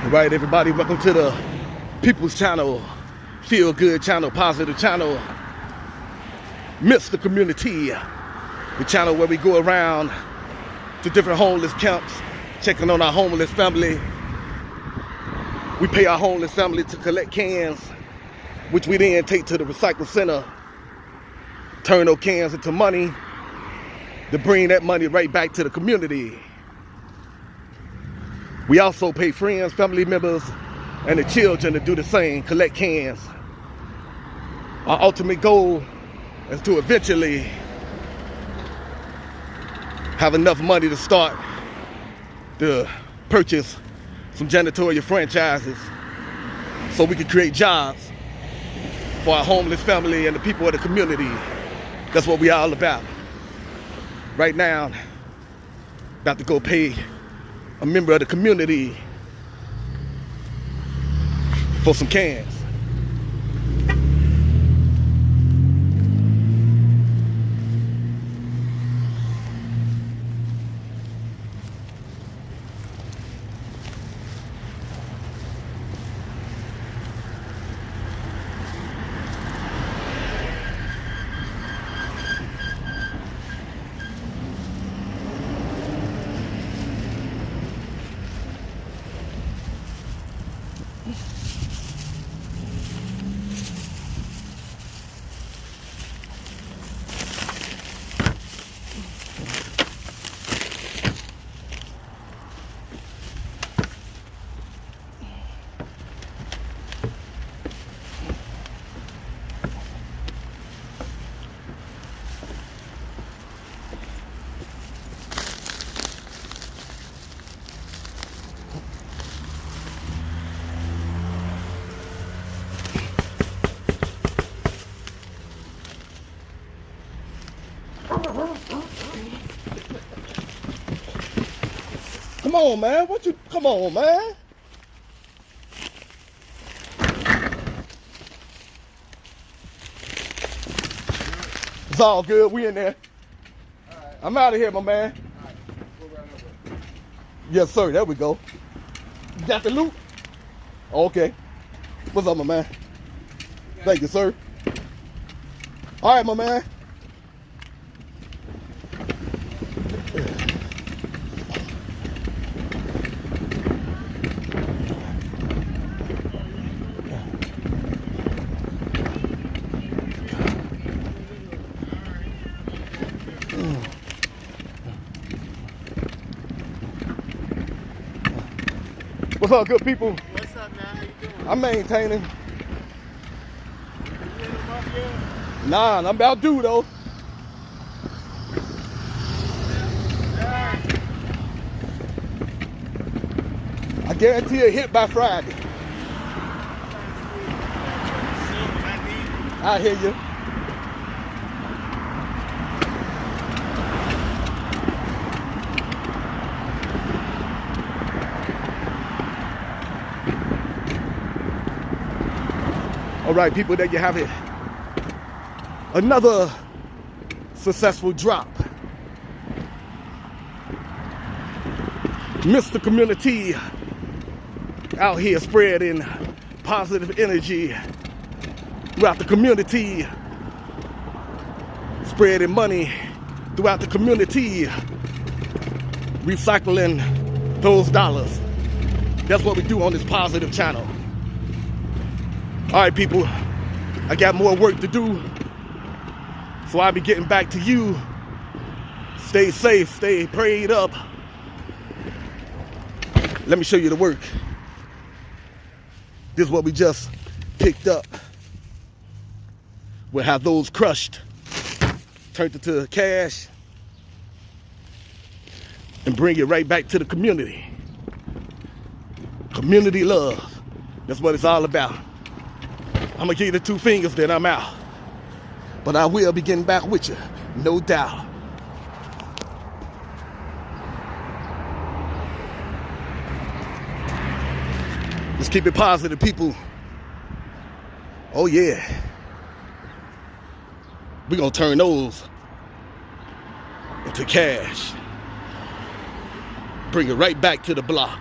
All right, everybody, welcome to the People's Channel, Feel Good Channel, Positive Channel, Mr. Community, the channel where we go around to different homeless camps, checking on our homeless family. We pay our homeless family to collect cans, which we then take to the recycle center, turn those cans into money, to bring that money right back to the community. We also pay friends, family members, and the children to do the same, collect cans. Our ultimate goal is to eventually have enough money to start to purchase some janitorial franchises so we can create jobs for our homeless family and the people of the community. That's what we all about. Right now, about to go pay a member of the community for some cans. Come on, man. Come on, man. It's all good. We in there. All right. I'm out of here, my man. All right. Go right over. Yes, sir. There we go. You got the loot? Okay. What's up, my man? Thank you, sir. All right, my man. What's up, good people? What's up, man? How you doing? I'm maintaining. You hit him up yet? Nah, I'm about due, though. I guarantee a hit by Friday. I hear you. All right, people, there you have it. Another successful drop. Mr. Community out here spreading positive energy throughout the community, spreading money throughout the community, recycling those dollars. That's what we do on this positive channel. All right, people, I got more work to do, so I'll be getting back to you. Stay safe, stay prayed up. Let me show you the work. This is what we just picked up. We'll have those crushed, turned into cash, and bring it right back to the community. Community love, that's what it's all about. I'm gonna give you the 2 fingers, then I'm out. But I will be getting back with you, no doubt. Let's keep it positive, people. Oh yeah. We're gonna turn those into cash. Bring it right back to the block.